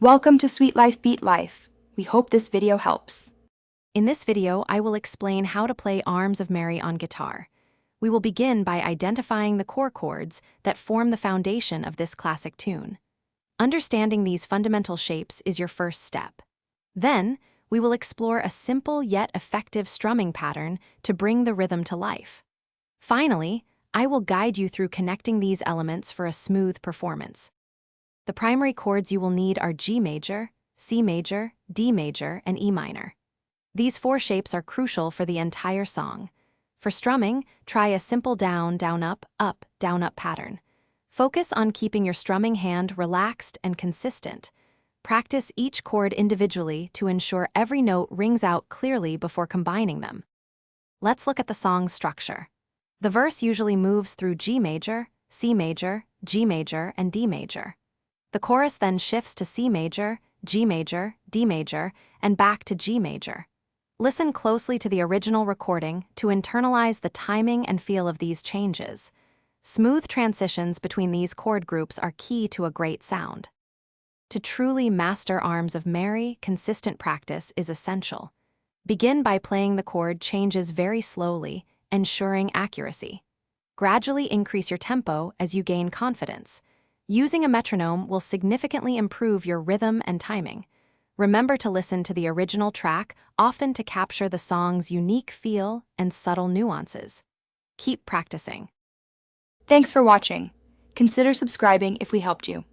Welcome to Sweet Life Beat Life. We hope this video helps. In this video, I will explain how to play Arms of Mary on guitar. We will begin by identifying the core chords that form the foundation of this classic tune. Understanding these fundamental shapes is your first step. Then, we will explore a simple yet effective strumming pattern to bring the rhythm to life. Finally, I will guide you through connecting these elements for a smooth performance. The primary chords you will need are G major, C major, D major, and E minor. These four shapes are crucial for the entire song. For strumming, try a simple down, down, up, down, up pattern. Focus on keeping your strumming hand relaxed and consistent. Practice each chord individually to ensure every note rings out clearly before combining them. Let's look at the song's structure. The verse usually moves through G major, C major, G major, and D major. The chorus then shifts to C major, G major, D major, and back to G major. Listen closely to the original recording to internalize the timing and feel of these changes. Smooth transitions between these chord groups are key to a great sound. To truly master Arms of Mary, consistent practice is essential. Begin by playing the chord changes very slowly, ensuring accuracy. Gradually increase your tempo as you gain confidence. Using a metronome will significantly improve your rhythm and timing. Remember to listen to the original track, often to capture the song's unique feel and subtle nuances. Keep practicing. Thanks for watching. Consider subscribing if we helped you.